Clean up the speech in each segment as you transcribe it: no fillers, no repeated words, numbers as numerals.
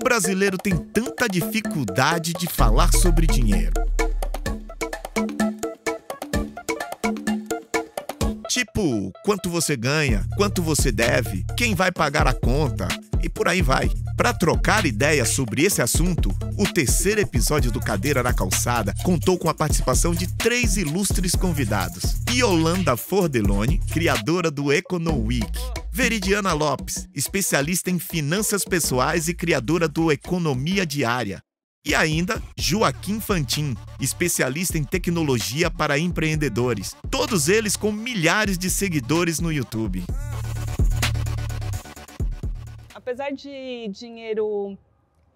brasileiro tem tanta dificuldade de falar sobre dinheiro? Tipo, quanto você ganha, quanto você deve, quem vai pagar a conta e por aí vai. Para trocar ideias sobre esse assunto, o terceiro episódio do Cadeira na Calçada contou com a participação de 3 ilustres convidados. Yolanda Fordeloni, criadora do EconoWeek. Veridiana Lopes, especialista em finanças pessoais e criadora do Economia Diária. E ainda, Joaquim Fantin, especialista em tecnologia para empreendedores. Todos eles com milhares de seguidores no YouTube. Apesar de dinheiro,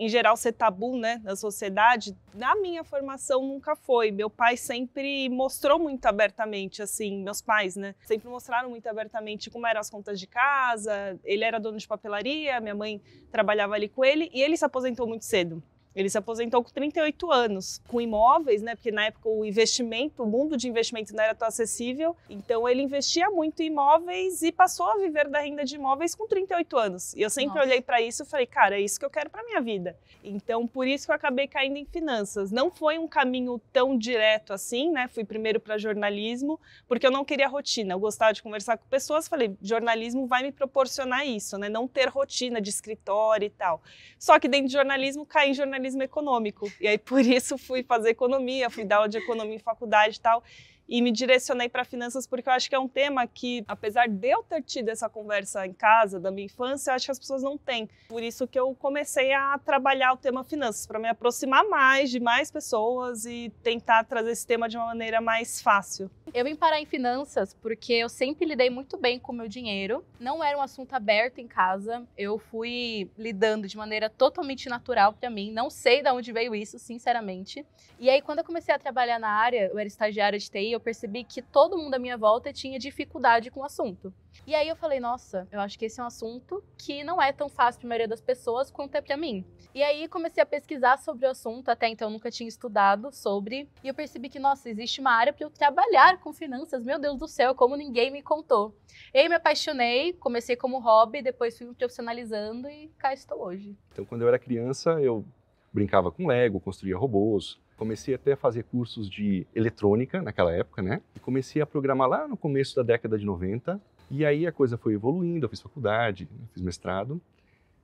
em geral, ser tabu, né, na sociedade, na minha formação nunca foi. Meu pai sempre mostrou muito abertamente, assim, meus pais, né, sempre mostraram muito abertamente como eram as contas de casa. Ele era dono de papelaria, minha mãe trabalhava ali com ele e ele se aposentou muito cedo. Ele se aposentou com 38 anos, com imóveis, né? Porque na época o investimento, o mundo de investimento não era tão acessível. Então ele investia muito em imóveis e passou a viver da renda de imóveis com 38 anos. E eu sempre olhei para isso e falei, cara, é isso que eu quero para minha vida. Então por isso que eu acabei caindo em finanças. Não foi um caminho tão direto assim, né? Fui primeiro para jornalismo, porque eu não queria rotina. Eu gostava de conversar com pessoas, falei, jornalismo vai me proporcionar isso, né? Não ter rotina de escritório e tal. Só que dentro de jornalismo, caí em jornalismo econômico. E aí, por isso, fui fazer economia, fui dar aula de economia em faculdade e tal. E me direcionei para finanças porque eu acho que é um tema que, apesar de eu ter tido essa conversa em casa, da minha infância, eu acho que as pessoas não têm. Por isso que eu comecei a trabalhar o tema finanças, para me aproximar mais de mais pessoas e tentar trazer esse tema de uma maneira mais fácil. Eu vim parar em finanças porque eu sempre lidei muito bem com o meu dinheiro. Não era um assunto aberto em casa. Eu fui lidando de maneira totalmente natural para mim. Não sei de onde veio isso, sinceramente. E aí, quando eu comecei a trabalhar na área, eu era estagiária de TI, eu percebi que todo mundo à minha volta tinha dificuldade com o assunto. E aí eu falei, nossa, eu acho que esse é um assunto que não é tão fácil para a maioria das pessoas quanto é para mim. E aí comecei a pesquisar sobre o assunto, até então eu nunca tinha estudado sobre, e eu percebi que, nossa, existe uma área para eu trabalhar com finanças, meu Deus do céu, como ninguém me contou. E aí me apaixonei, comecei como hobby, depois fui me profissionalizando e cá estou hoje. Então quando eu era criança, eu brincava com Lego, construía robôs. Comecei até a fazer cursos de eletrônica naquela época, né? E comecei a programar lá no começo da década de 90. E aí a coisa foi evoluindo, eu fiz faculdade, fiz mestrado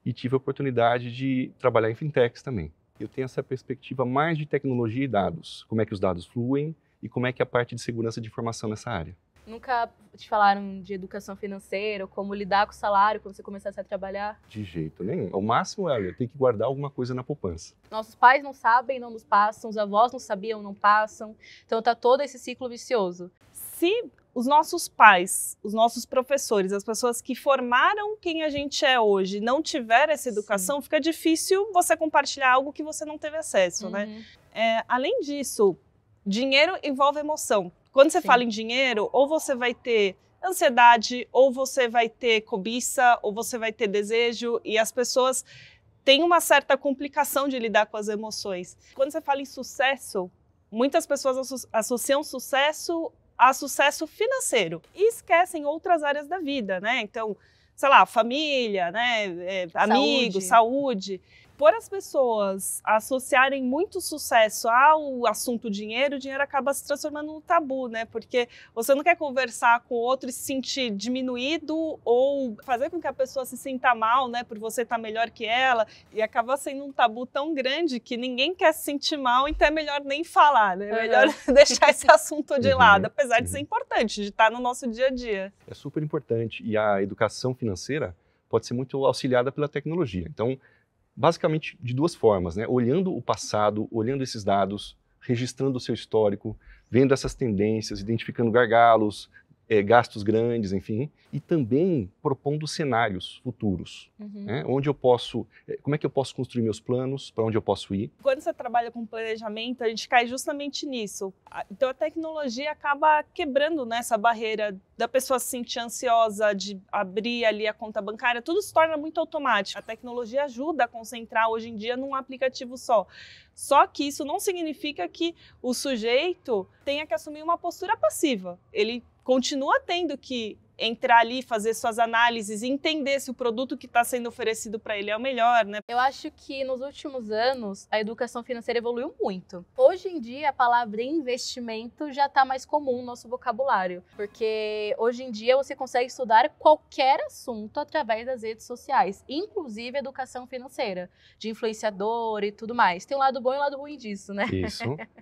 e tive a oportunidade de trabalhar em fintechs também. Eu tenho essa perspectiva mais de tecnologia e dados, como é que os dados fluem e como é que é a parte de segurança de informação nessa área. Nunca te falaram de educação financeira, ou como lidar com o salário quando você começasse a trabalhar? De jeito nenhum. O máximo é, eu tenho que guardar alguma coisa na poupança. Nossos pais não sabem, não nos passam, os avós não sabiam, não passam. Então tá todo esse ciclo vicioso. Se os nossos pais, os nossos professores, as pessoas que formaram quem a gente é hoje, não tiver essa educação, fica difícil você compartilhar algo que você não teve acesso, né? Além disso, dinheiro envolve emoção. Quando você fala em dinheiro, ou você vai ter ansiedade, ou você vai ter cobiça, ou você vai ter desejo, e as pessoas têm uma certa complicação de lidar com as emoções. Quando você fala em sucesso, muitas pessoas associam sucesso a sucesso financeiro e esquecem outras áreas da vida, né? Então, sei lá, família, né? Amigos, saúde. Por as pessoas associarem muito sucesso ao assunto dinheiro, o dinheiro acaba se transformando num tabu, né? Porque você não quer conversar com o outro e se sentir diminuído ou fazer com que a pessoa se sinta mal, né? Por você estar melhor que ela. E acaba sendo um tabu tão grande que ninguém quer se sentir mal, então é melhor nem falar, né? É melhor deixar esse assunto de lado, apesar de ser importante, de estar no nosso dia a dia. É super importante e a educação financeira pode ser muito auxiliada pela tecnologia. Então, basicamente de 2 formas, né? Olhando o passado, olhando esses dados, registrando o seu histórico, vendo essas tendências, identificando gargalos, gastos grandes, enfim, e também propondo cenários futuros, né? Onde eu posso, como é que eu posso construir meus planos, para onde eu posso ir. Quando você trabalha com planejamento, a gente cai justamente nisso. Então a tecnologia acaba quebrando, né, essa barreira da pessoa se sentir ansiosa, de abrir ali a conta bancária, tudo se torna muito automático. A tecnologia ajuda a concentrar hoje em dia num aplicativo só. Só que isso não significa que o sujeito tenha que assumir uma postura passiva. Ele continua tendo que entrar ali, fazer suas análises e entender se o produto que está sendo oferecido para ele é o melhor, né? Eu acho que nos últimos anos a educação financeira evoluiu muito. Hoje em dia a palavra investimento já está mais comum no nosso vocabulário, porque hoje em dia você consegue estudar qualquer assunto através das redes sociais, inclusive educação financeira, de influenciador e tudo mais. Tem um lado bom e um lado ruim disso, né?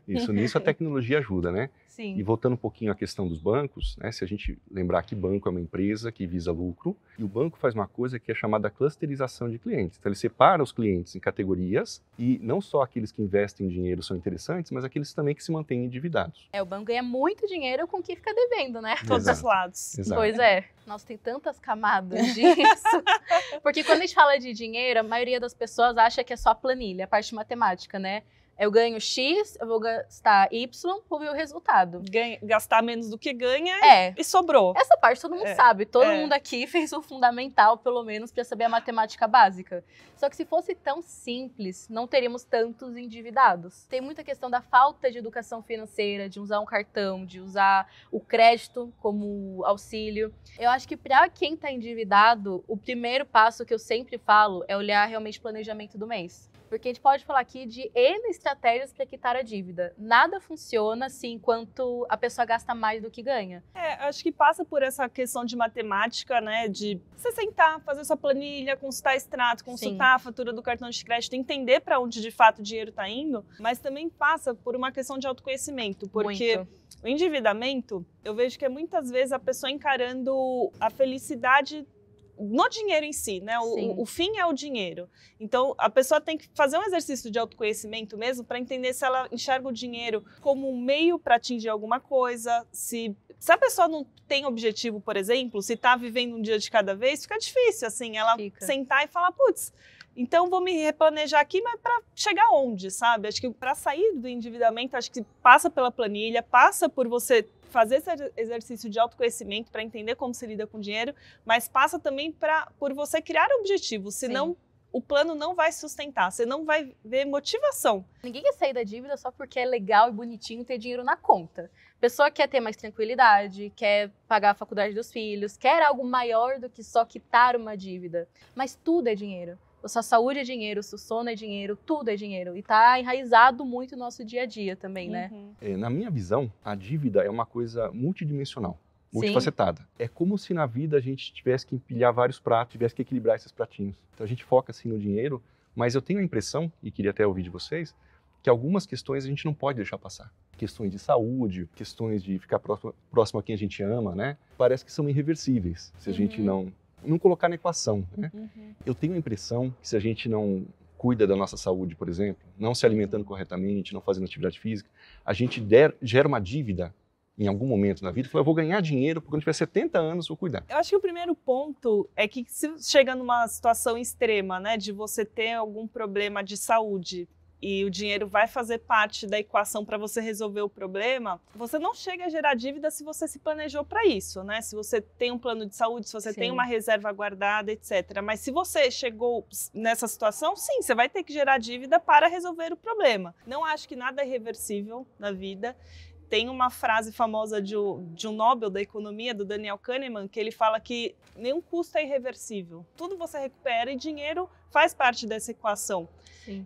Nisso a tecnologia ajuda, né? Sim. E voltando um pouquinho à questão dos bancos, né, se a gente lembrar que banco é uma empresa que visa lucro, e o banco faz uma coisa que é chamada clusterização de clientes. Então ele separa os clientes em categorias, e não só aqueles que investem em dinheiro são interessantes, mas aqueles também que se mantêm endividados. O banco ganha muito dinheiro com quem fica devendo, né? Todos os lados. Exato. Pois é. Nossa, tem tantas camadas disso. Porque quando a gente fala de dinheiro, a maioria das pessoas acha que é só a planilha, a parte matemática, né? Eu ganho X, eu vou gastar Y, vou ver o resultado. Gastar menos do que ganha e sobrou. Essa parte todo mundo sabe. Todo mundo aqui fez o fundamental, pelo menos, para saber a matemática básica. Só que se fosse tão simples, não teríamos tantos endividados. Tem muita questão da falta de educação financeira, de usar um cartão, de usar o crédito como auxílio. Eu acho que para quem está endividado, o primeiro passo que eu sempre falo é olhar realmente o planejamento do mês. Porque a gente pode falar aqui de N estratégias para quitar a dívida. Nada funciona assim enquanto a pessoa gasta mais do que ganha. Acho que passa por essa questão de matemática, né? De você sentar, fazer sua planilha, consultar extrato, consultar a fatura do cartão de crédito, entender para onde de fato o dinheiro está indo, mas também passa por uma questão de autoconhecimento. Porque o endividamento, eu vejo que é muitas vezes a pessoa encarando a felicidade no dinheiro em si, né? O fim é o dinheiro. Então, a pessoa tem que fazer um exercício de autoconhecimento mesmo para entender se ela enxerga o dinheiro como um meio para atingir alguma coisa. Se a pessoa não tem objetivo, por exemplo, se está vivendo um dia de cada vez, fica difícil, assim, ela sentar e falar, putz, então vou me replanejar aqui, mas para chegar onde, sabe? Acho que para sair do endividamento, acho que passa pela planilha, passa por você fazer esse exercício de autoconhecimento para entender como se lida com dinheiro, mas passa também por você criar objetivos, senão o plano não vai sustentar, você não vai ver motivação. Ninguém quer sair da dívida só porque é legal e bonitinho ter dinheiro na conta. A pessoa quer ter mais tranquilidade, quer pagar a faculdade dos filhos, quer algo maior do que só quitar uma dívida. Mas tudo é dinheiro. A sua saúde é dinheiro, o seu sono é dinheiro, tudo é dinheiro. E está enraizado muito no nosso dia a dia também, né? Na minha visão, a dívida é uma coisa multidimensional, multifacetada. É como se na vida a gente tivesse que empilhar vários pratos, tivesse que equilibrar esses pratinhos. Então a gente foca assim no dinheiro, mas eu tenho a impressão, e queria até ouvir de vocês, que algumas questões a gente não pode deixar passar. Questões de saúde, questões de ficar próximo a quem a gente ama, né? Parece que são irreversíveis, se a gente não colocar na equação, né? Eu tenho a impressão que se a gente não cuida da nossa saúde, por exemplo, não se alimentando corretamente, não fazendo atividade física, a gente gera uma dívida em algum momento na vida, eu vou ganhar dinheiro porque quando tiver 70 anos vou cuidar. Eu acho que o primeiro ponto é que se chega numa situação extrema, né, de você ter algum problema de saúde, e o dinheiro vai fazer parte da equação para você resolver o problema, você não chega a gerar dívida se você se planejou para isso, né? Se você tem um plano de saúde, se você tem uma reserva guardada, etc. Mas se você chegou nessa situação, sim, você vai ter que gerar dívida para resolver o problema. Não acho que nada é reversível na vida. Tem uma frase famosa de um Nobel da Economia, do Daniel Kahneman, que ele fala que nenhum custo é irreversível. Tudo você recupera e dinheiro faz parte dessa equação.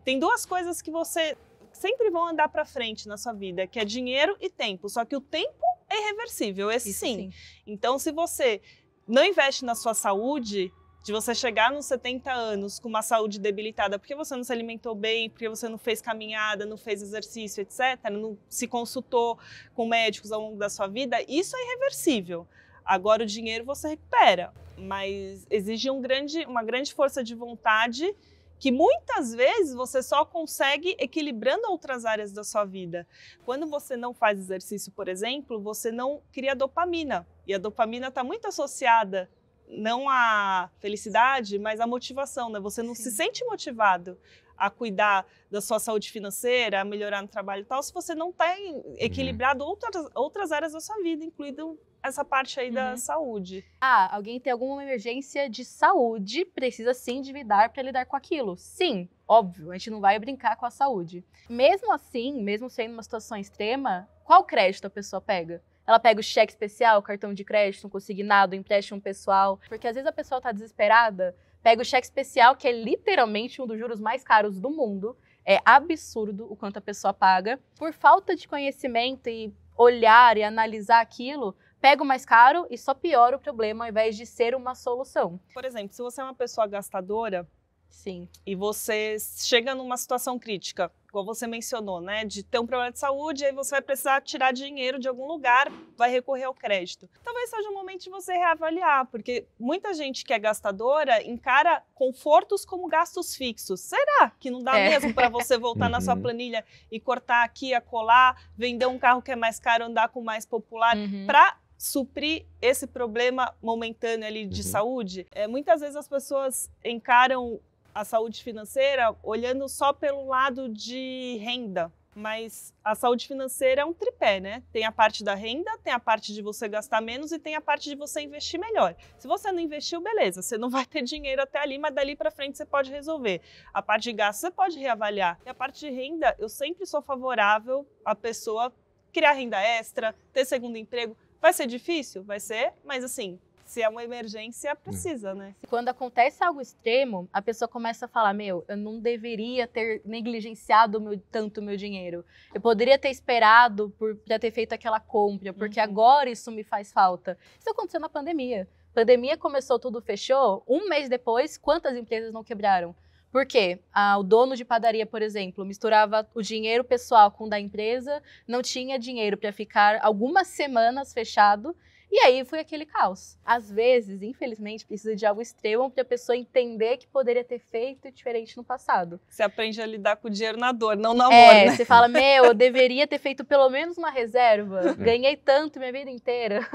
Tem duas coisas que você sempre vão andar para frente na sua vida, que é dinheiro e tempo. Só que o tempo é irreversível, esse sim. Então, se você não investe na sua saúde, de você chegar nos 70 anos com uma saúde debilitada, porque você não se alimentou bem, porque você não fez caminhada, não fez exercício, etc., não se consultou com médicos ao longo da sua vida, isso é irreversível. Agora o dinheiro você recupera, mas exige uma grande força de vontade que muitas vezes você só consegue equilibrando outras áreas da sua vida. Quando você não faz exercício, por exemplo, você não cria dopamina, e a dopamina está muito associada não à felicidade, mas à motivação, né? Você não se sente motivado a cuidar da sua saúde financeira, a melhorar no trabalho e tal, se você não está equilibrado outras áreas da sua vida, incluindo essa parte aí da saúde. Alguém tem alguma emergência de saúde, precisa se endividar para lidar com aquilo. Sim, óbvio, a gente não vai brincar com a saúde. Mesmo assim, mesmo sendo uma situação extrema, qual crédito a pessoa pega? Ela pega o cheque especial, cartão de crédito, um consignado, empréstimo pessoal. Porque às vezes a pessoa tá desesperada, pega o cheque especial, que é literalmente um dos juros mais caros do mundo. É absurdo o quanto a pessoa paga. Por falta de conhecimento e olhar e analisar aquilo, pega o mais caro e só piora o problema ao invés de ser uma solução. Por exemplo, se você é uma pessoa gastadora, Sim. e você chega numa situação crítica, como você mencionou, né, de ter um problema de saúde, aí você vai precisar tirar dinheiro de algum lugar, vai recorrer ao crédito. Talvez seja o momento de você reavaliar, porque muita gente que é gastadora encara confortos como gastos fixos. Será que não dá mesmo para você voltar na sua planilha e cortar aqui, acolá, vender um carro que é mais caro, andar com o mais popular, para suprir esse problema momentâneo ali de saúde? Muitas vezes as pessoas encaram a saúde financeira olhando só pelo lado de renda, mas a saúde financeira é um tripé, né? Tem a parte da renda, tem a parte de você gastar menos e tem a parte de você investir melhor. Se você não investiu, beleza, você não vai ter dinheiro até ali, mas dali para frente você pode resolver. A parte de gasto você pode reavaliar. E a parte de renda, eu sempre sou favorável a pessoa criar renda extra, ter segundo emprego. Vai ser difícil? Vai ser, mas assim, se é uma emergência, precisa, né? Quando acontece algo extremo, a pessoa começa a falar, eu não deveria ter negligenciado tanto o meu dinheiro. Eu poderia ter esperado por já ter feito aquela compra, porque agora isso me faz falta. Isso aconteceu na pandemia. Pandemia começou, tudo fechou. Um mês depois, quantas empresas não quebraram? Por quê? O dono de padaria, por exemplo, misturava o dinheiro pessoal com o da empresa, não tinha dinheiro para ficar algumas semanas fechado, e aí foi aquele caos. Às vezes, infelizmente, precisa de algo extremo para a pessoa entender que poderia ter feito diferente no passado. Você aprende a lidar com o dinheiro na dor, não no amor, né? Você fala, eu deveria ter feito pelo menos uma reserva, ganhei tanto minha vida inteira.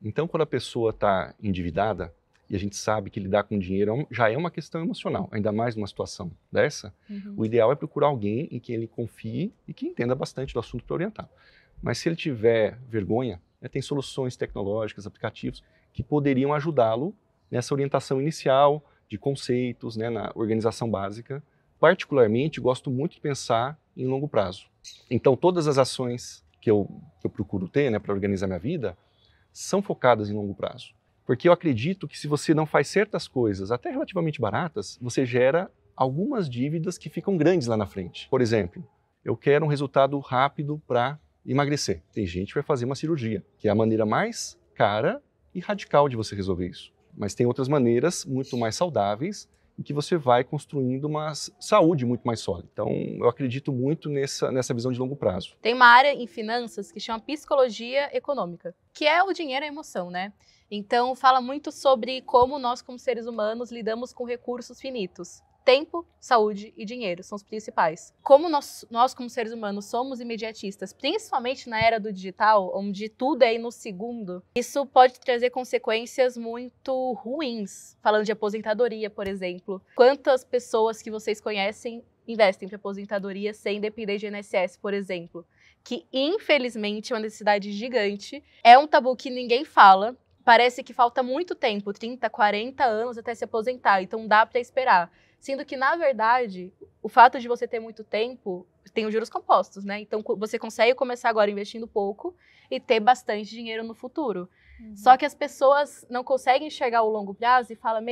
Então, quando a pessoa está endividada, e a gente sabe que lidar com dinheiro já é uma questão emocional, ainda mais numa situação dessa, o ideal é procurar alguém em quem ele confie e que entenda bastante do assunto para orientar. Mas se ele tiver vergonha, tem soluções tecnológicas, aplicativos, que poderiam ajudá-lo nessa orientação inicial de conceitos, na organização básica. Particularmente, gosto muito de pensar em longo prazo. Então, todas as ações que eu procuro ter para organizar minha vida são focadas em longo prazo. Porque eu acredito que se você não faz certas coisas, até relativamente baratas, você gera algumas dívidas que ficam grandes lá na frente. Por exemplo, eu quero um resultado rápido para emagrecer. Tem gente que vai fazer uma cirurgia, que é a maneira mais cara e radical de você resolver isso. Mas tem outras maneiras muito mais saudáveis em que você vai construindo uma saúde muito mais sólida. Então, eu acredito muito nessa visão de longo prazo. Tem uma área em finanças que chama psicologia econômica, que é o dinheiro e a emoção, né? Então, fala muito sobre como nós, como seres humanos, lidamos com recursos finitos. Tempo, saúde e dinheiro são os principais. Como nós como seres humanos, somos imediatistas, principalmente na era do digital, onde tudo é no segundo, isso pode trazer consequências muito ruins. Falando de aposentadoria, por exemplo. Quantas pessoas que vocês conhecem investem para aposentadoria sem depender de INSS, por exemplo? Que, infelizmente, é uma necessidade gigante. É um tabu que ninguém fala. Parece que falta muito tempo, 30, 40 anos até se aposentar, então dá para esperar. Sendo que, na verdade, o fato de você ter muito tempo tem os juros compostos, né? Então, você consegue começar agora investindo pouco e ter bastante dinheiro no futuro. Só que as pessoas não conseguem enxergar o longo prazo e falam,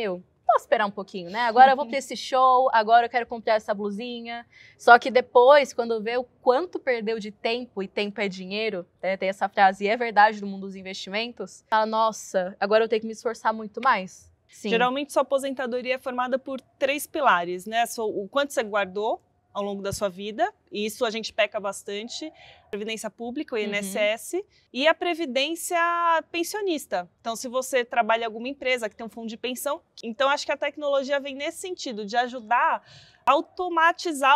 posso esperar um pouquinho, né? Agora eu vou para esse show, agora eu quero comprar essa blusinha. Só que depois, quando vê o quanto perdeu de tempo, e tempo é dinheiro, tem essa frase, e é verdade no mundo dos investimentos, fala, nossa, agora eu tenho que me esforçar muito mais. Sim. Geralmente, sua aposentadoria é formada por 3 pilares, né? O quanto você guardou ao longo da sua vida, e isso a gente peca bastante, a Previdência Pública, o INSS, e a Previdência Pensionista. Então, se você trabalha em alguma empresa que tem um fundo de pensão, então acho que a tecnologia vem nesse sentido, de ajudar a automatizar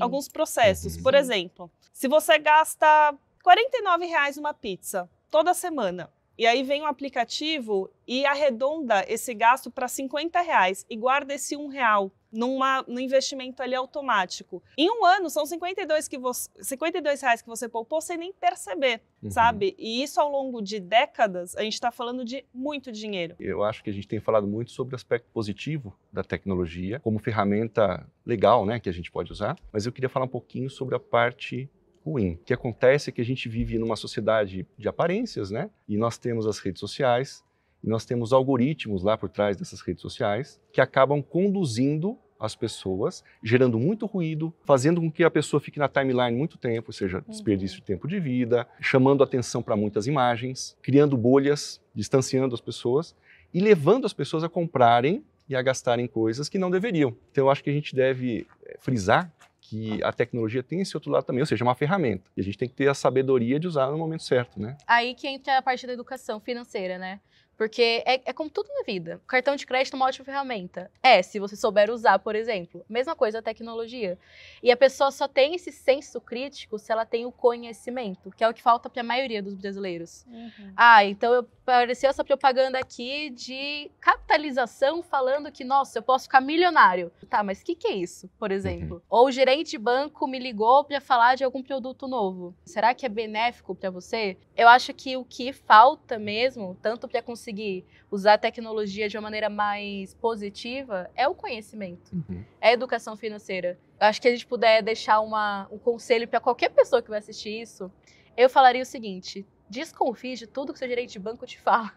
alguns processos. Por exemplo, se você gasta R$49 numa pizza toda semana, e aí vem um aplicativo e arredonda esse gasto para R$50 e guarda esse R$1 no investimento ali automático. Em um ano, são R$52 que você poupou sem nem perceber, sabe? E isso ao longo de décadas, a gente está falando de muito dinheiro. Eu acho que a gente tem falado muito sobre o aspecto positivo da tecnologia, como ferramenta legal, que a gente pode usar, mas eu queria falar um pouquinho sobre a parte ruim. O que acontece é que a gente vive numa sociedade de aparências, né? E nós temos as redes sociais, e nós temos algoritmos lá por trás dessas redes sociais que acabam conduzindo as pessoas, gerando muito ruído, fazendo com que a pessoa fique na timeline muito tempo, ou seja, desperdício de tempo de vida, chamando atenção para muitas imagens, criando bolhas, distanciando as pessoas e levando as pessoas a comprarem e a gastarem coisas que não deveriam. Então eu acho que a gente deve frisar que a tecnologia tem esse outro lado também, ou seja, é uma ferramenta. E a gente tem que ter a sabedoria de usar no momento certo, né? Aí que entra a parte da educação financeira, né? Porque é como tudo na vida. O cartão de crédito é uma ótima ferramenta. Se você souber usar, por exemplo. Mesma coisa a tecnologia. E a pessoa só tem esse senso crítico se ela tem o conhecimento, que é o que falta para a maioria dos brasileiros. Então apareceu essa propaganda aqui de capitalização falando que, nossa, eu posso ficar milionário. Tá, mas o que é isso, por exemplo? Ou o gerente de banco me ligou para falar de algum produto novo. Será que é benéfico para você? Eu acho que o que falta mesmo, tanto para conseguir usar a tecnologia de uma maneira mais positiva, é o conhecimento, é a educação financeira. Eu acho que a gente puder deixar um conselho para qualquer pessoa que vai assistir isso, eu falaria o seguinte: desconfie de tudo que o seu gerente de banco te fala.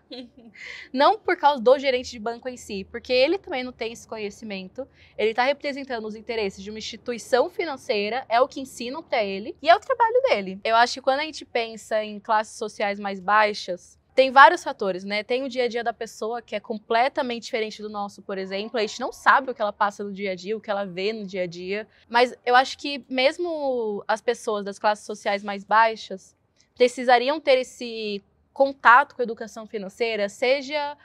Não por causa do gerente de banco em si, porque ele também não tem esse conhecimento, ele está representando os interesses de uma instituição financeira, é o que ensinam para ele, e é o trabalho dele. Eu acho que quando a gente pensa em classes sociais mais baixas, tem vários fatores, né? Tem o dia a dia da pessoa, que é completamente diferente do nosso, por exemplo. A gente não sabe o que ela passa no dia a dia, o que ela vê no dia a dia. Mas eu acho que mesmo as pessoas das classes sociais mais baixas precisariam ter esse contato com a educação financeira, seja,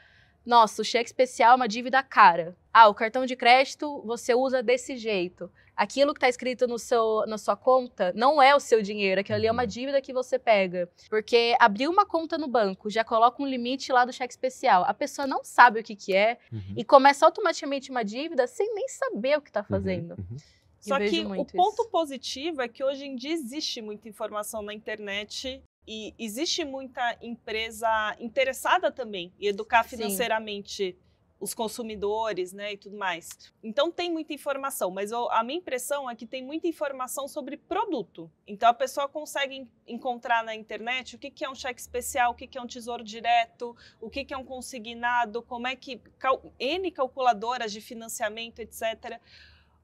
nossa, o cheque especial é uma dívida cara. O cartão de crédito você usa desse jeito. Aquilo que está escrito na sua conta não é o seu dinheiro, aquilo ali é uma dívida que você pega. Porque abrir uma conta no banco já coloca um limite lá do cheque especial. A pessoa não sabe o que é e começa automaticamente uma dívida sem nem saber o que está fazendo. Só que o ponto positivo é que hoje em dia existe muita informação na internet e existe muita empresa interessada também em educar financeiramente os consumidores, né, e tudo mais. Então tem muita informação, mas a minha impressão é que tem muita informação sobre produto. Então a pessoa consegue encontrar na internet o que é um cheque especial, o que é um tesouro direto, o que é um consignado, como é que N calculadoras de financiamento, etc.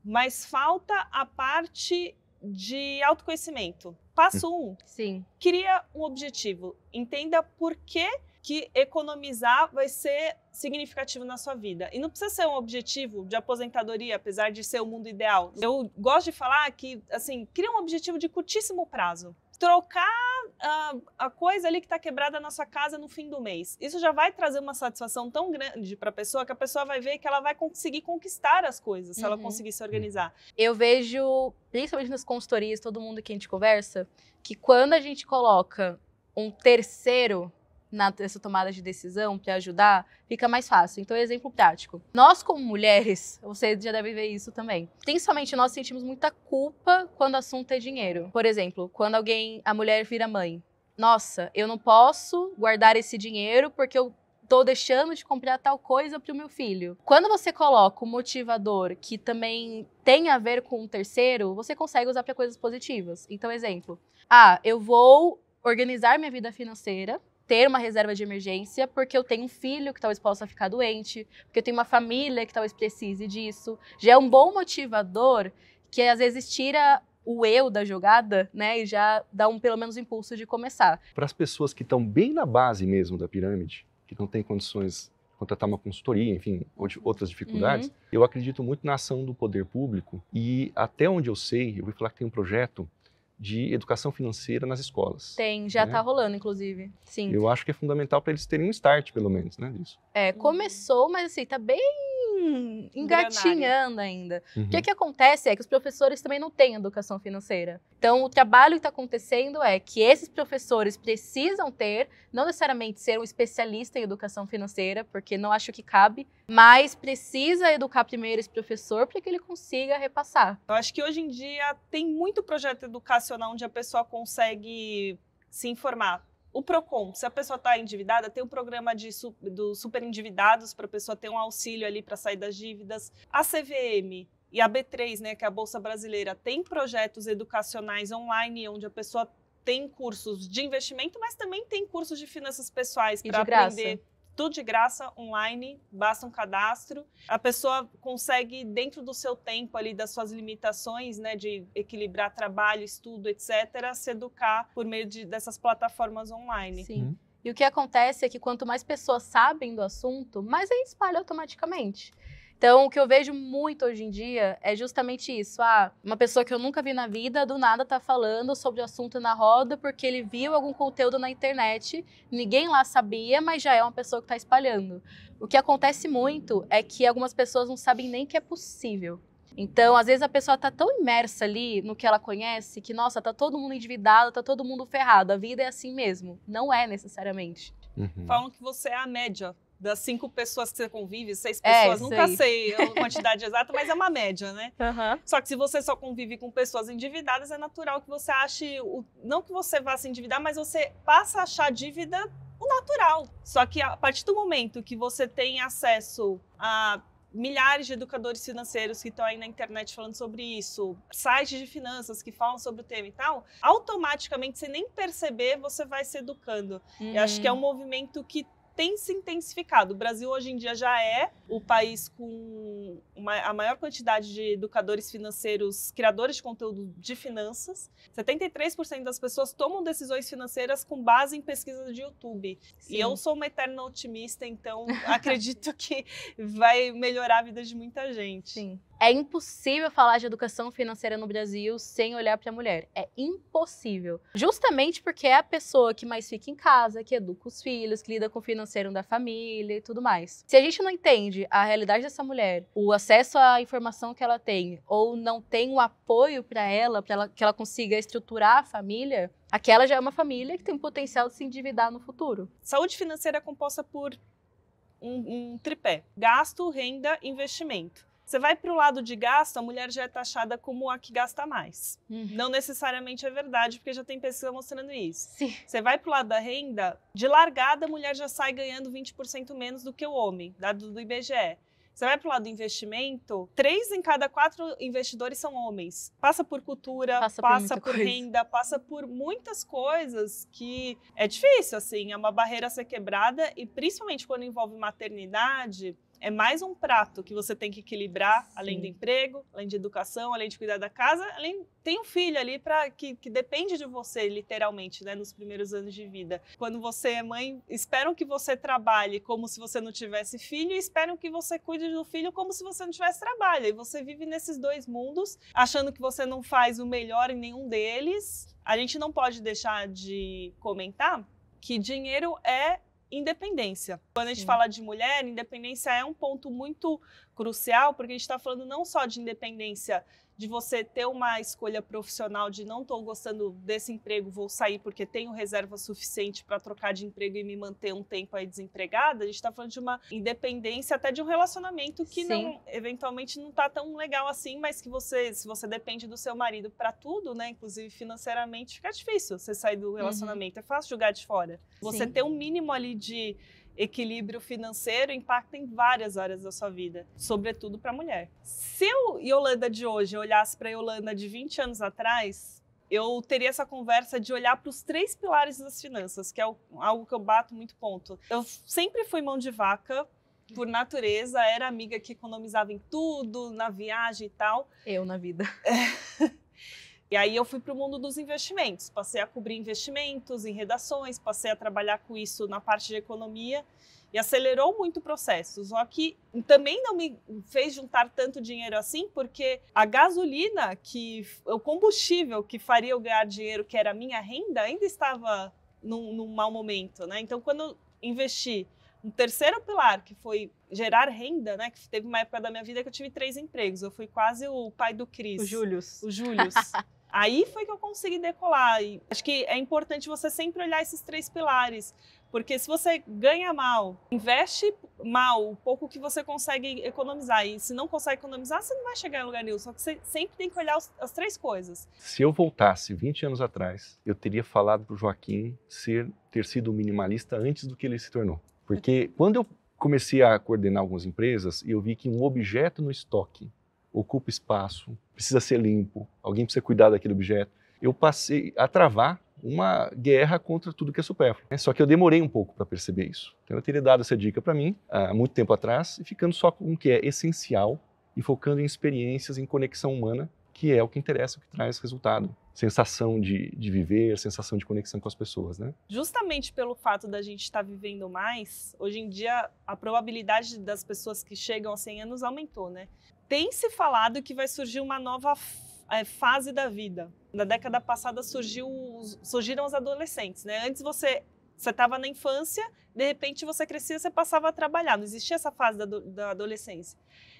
Mas falta a parte de autoconhecimento. Passo 1. Cria um objetivo. Entenda por que economizar vai ser significativo na sua vida. E não precisa ser um objetivo de aposentadoria, apesar de ser o mundo ideal. Eu gosto de falar que, assim, cria um objetivo de curtíssimo prazo. Trocar a coisa ali que está quebrada na sua casa no fim do mês. Isso já vai trazer uma satisfação tão grande para a pessoa que a pessoa vai ver que ela vai conseguir conquistar as coisas, se ela conseguir se organizar. Eu vejo, principalmente nas consultorias, todo mundo que a gente conversa, que quando a gente coloca um terceiro nessa tomada de decisão para ajudar, fica mais fácil. Então, exemplo prático. Nós, como mulheres, você já deve ver isso também. Principalmente nós sentimos muita culpa quando o assunto é dinheiro. Por exemplo, quando a mulher vira mãe. Nossa, eu não posso guardar esse dinheiro porque eu tô deixando de comprar tal coisa para o meu filho. Quando você coloca um motivador que também tem a ver com um terceiro, você consegue usar para coisas positivas. Então, exemplo. Eu vou organizar minha vida financeira, ter uma reserva de emergência, porque eu tenho um filho que talvez possa ficar doente, porque eu tenho uma família que talvez precise disso. Já é um bom motivador que às vezes tira o eu da jogada, né, e já dá pelo menos impulso de começar. Para as pessoas que estão bem na base mesmo da pirâmide, que não têm condições de contratar uma consultoria, enfim, outras dificuldades, eu acredito muito na ação do poder público e até onde eu sei, eu ouvi falar que tem um projeto de educação financeira nas escolas. Tem, já está rolando, inclusive. Sim. Eu acho que é fundamental para eles terem um start, pelo menos, né, disso. Começou, mas assim, tá bem engatinhando ainda. Porque o que acontece é que os professores também não têm educação financeira. Então, o trabalho que está acontecendo é que esses professores precisam ter, não necessariamente ser um especialista em educação financeira, porque não acho que cabe, mas precisa educar primeiro esse professor para que ele consiga repassar. Eu acho que hoje em dia tem muito projeto educacional onde a pessoa consegue se informar. O PROCON, se a pessoa está endividada, tem um programa dos super endividados para a pessoa ter um auxílio ali para sair das dívidas. A CVM E a B3, né, que é a Bolsa Brasileira, tem projetos educacionais online, onde a pessoa tem cursos de investimento, mas também tem cursos de finanças pessoais para aprender. Tudo de graça, online, basta um cadastro. A pessoa consegue, dentro do seu tempo ali, das suas limitações, né, de equilibrar trabalho, estudo, etc., se educar por meio dessas plataformas online. Sim. E o que acontece é que quanto mais pessoas sabem do assunto, mais aí espalha automaticamente. Então, o que eu vejo muito hoje em dia é justamente isso. Uma pessoa que eu nunca vi na vida, do nada tá falando sobre o assunto na roda porque ele viu algum conteúdo na internet, ninguém lá sabia, mas já é uma pessoa que tá espalhando. O que acontece muito é que algumas pessoas não sabem nem que é possível. Então, às vezes a pessoa tá tão imersa ali no que ela conhece que, nossa, tá todo mundo endividado, tá todo mundo ferrado, a vida é assim mesmo. Não é necessariamente. Falam que você é a média das 5 pessoas que você convive, 6 pessoas, nunca sei a quantidade exata, mas é uma média, né? Só que se você só convive com pessoas endividadas, é natural que você ache, não que você vá se endividar, mas você passa a achar dívida o natural. Só que a partir do momento que você tem acesso a milhares de educadores financeiros que estão aí na internet falando sobre isso, sites de finanças que falam sobre o tema e tal, automaticamente, sem nem perceber, você vai se educando. Eu acho que é um movimento que tem se intensificado. O Brasil hoje em dia já é o país com a maior quantidade de educadores financeiros, criadores de conteúdo de finanças. 73% das pessoas tomam decisões financeiras com base em pesquisas de YouTube. Sim. E eu sou uma eterna otimista, então acredito que vai melhorar a vida de muita gente. Sim. É impossível falar de educação financeira no Brasil sem olhar para a mulher. É impossível. Justamente porque é a pessoa que mais fica em casa, que educa os filhos, que lida com o financeiro da família e tudo mais. Se a gente não entende a realidade dessa mulher, o acesso à informação que ela tem, ou não tem o apoio para ela, que ela consiga estruturar a família, aquela já é uma família que tem o potencial de se endividar no futuro. Saúde financeira é composta por um tripé: gasto, renda, investimento. Você vai para o lado de gasto, a mulher já é taxada como a que gasta mais. Não necessariamente é verdade, porque já tem pesquisa mostrando isso. Sim. Você vai para o lado da renda, de largada a mulher já sai ganhando 20% menos do que o homem, dado do IBGE. Você vai para o lado do investimento, 3 em cada 4 investidores são homens. Passa por cultura, passa por renda, passa por muitas coisas que é difícil, assim, é uma barreira a ser quebrada, e principalmente quando envolve maternidade, é mais um prato que você tem que equilibrar. Sim. Além do emprego, além de educação, além de cuidar da casa, tem um filho ali que depende de você, literalmente, né, nos primeiros anos de vida. Quando você é mãe, esperam que você trabalhe como se você não tivesse filho, e esperam que você cuide do filho como se você não tivesse trabalho. E você vive nesses dois mundos, achando que você não faz o melhor em nenhum deles. A gente não pode deixar de comentar que dinheiro é independência. Quando a gente fala de mulher, independência é um ponto muito crucial, porque a gente está falando não só de independência de você ter uma escolha profissional de não estou gostando desse emprego, vou sair porque tenho reserva suficiente para trocar de emprego e me manter um tempo aí desempregada. A gente está falando de uma independência até de um relacionamento que eventualmente não está tão legal assim, mas que se você depende do seu marido para tudo, né, inclusive financeiramente, fica difícil você sair do relacionamento. É fácil jogar de fora. Você ter um mínimo ali de equilíbrio financeiro impacta em várias áreas da sua vida, sobretudo para a mulher. Se eu, Yolanda de hoje, olhasse para a Yolanda de 20 anos atrás, eu teria essa conversa de olhar para os 3 pilares das finanças, que é algo que eu bato muito ponto. Eu sempre fui mão de vaca, por natureza, era amiga que economizava em tudo, na viagem e tal. Eu na vida. E aí eu fui para o mundo dos investimentos, passei a cobrir investimentos em redações, passei a trabalhar com isso na parte de economia e acelerou muito o processo. Só que também não me fez juntar tanto dinheiro assim, porque a gasolina, o combustível que faria eu ganhar dinheiro, que era a minha renda, ainda estava num mau momento, né? Então, quando eu investi um terceiro pilar, que foi gerar renda, né? Que teve uma época da minha vida que eu tive 3 empregos. Eu fui quase o pai do Cris. O Július. Aí foi que eu consegui decolar. E acho que é importante você sempre olhar esses 3 pilares. Porque se você ganha mal, investe mal, o pouco que você consegue economizar. E se não consegue economizar, você não vai chegar em lugar nenhum. Só que você sempre tem que olhar as 3 coisas. Se eu voltasse 20 anos atrás, eu teria falado para o Joaquim ter sido minimalista antes do que ele se tornou. Porque quando eu comecei a coordenar algumas empresas, eu vi que um objeto no estoque ocupa espaço, precisa ser limpo, alguém precisa cuidar daquele objeto. Eu passei a travar uma guerra contra tudo que é supérfluo. Só que eu demorei um pouco para perceber isso. Então eu teria dado essa dica para mim há muito tempo atrás, e ficando só com o que é essencial e focando em experiências, em conexão humana, que é o que interessa, o que traz resultado. Sensação de viver, sensação de conexão com as pessoas, né? Justamente pelo fato da gente estar vivendo mais, hoje em dia a probabilidade das pessoas que chegam a 100 anos aumentou, né? Tem se falado que vai surgir uma nova fase da vida. Na década passada surgiram os adolescentes, né? Antes você estava na infância, de repente você crescia, você passava a trabalhar. Não existia essa fase da adolescência.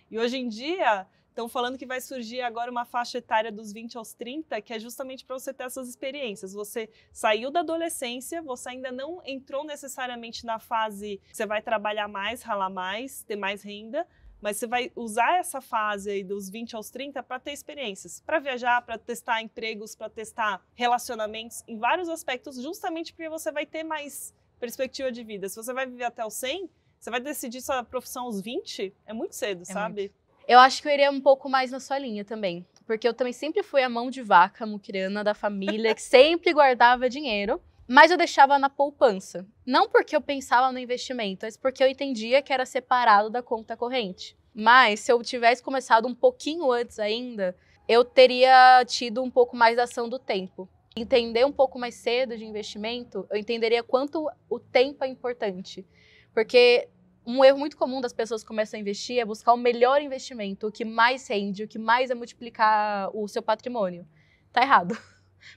E hoje em dia estão falando que vai surgir agora uma faixa etária dos 20 aos 30, que é justamente para você ter essas experiências. Você saiu da adolescência, você ainda não entrou necessariamente na fase que você vai trabalhar mais, ralar mais, ter mais renda, mas você vai usar essa fase aí dos 20 aos 30 para ter experiências, para viajar, para testar empregos, para testar relacionamentos em vários aspectos, justamente porque você vai ter mais perspectiva de vida. Se você vai viver até os 100, você vai decidir sua profissão aos 20, é muito cedo, sabe? Muito. Eu acho que eu iria um pouco mais na sua linha também, porque eu também sempre fui a mão de vaca muquirana da família, que sempre guardava dinheiro, mas eu deixava na poupança. Não porque eu pensava no investimento, mas porque eu entendia que era separado da conta corrente. Mas se eu tivesse começado um pouquinho antes ainda, eu teria tido um pouco mais da ação do tempo. Entender um pouco mais cedo de investimento, eu entenderia quanto o tempo é importante. Porque um erro muito comum das pessoas que começam a investir é buscar o melhor investimento, o que mais rende, o que mais vai multiplicar o seu patrimônio. Tá errado.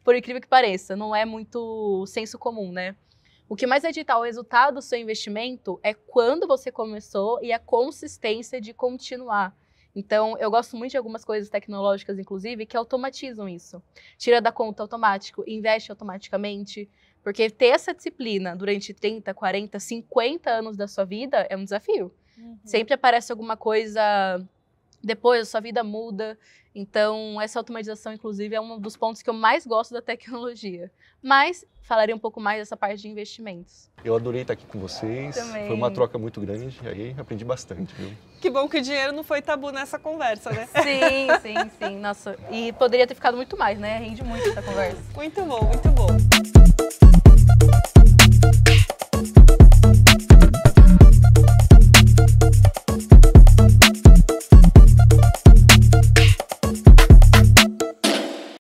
Por incrível que pareça, não é muito senso comum, né? O que mais vai ditar o resultado do seu investimento é quando você começou e a consistência de continuar. Então, eu gosto muito de algumas coisas tecnológicas, inclusive, que automatizam isso. Tira da conta automático, investe automaticamente, porque ter essa disciplina durante 30, 40, 50 anos da sua vida é um desafio. Sempre aparece alguma coisa, depois a sua vida muda. Então, essa automatização, inclusive, é um dos pontos que eu mais gosto da tecnologia. Mas falaria um pouco mais dessa parte de investimentos. Eu adorei estar aqui com vocês. Também. Foi uma troca muito grande, aí aprendi bastante, viu? Que bom que o dinheiro não foi tabu nessa conversa, né? Sim. Nossa, e poderia ter ficado muito mais, né? Rende muito essa conversa. Muito bom, muito bom.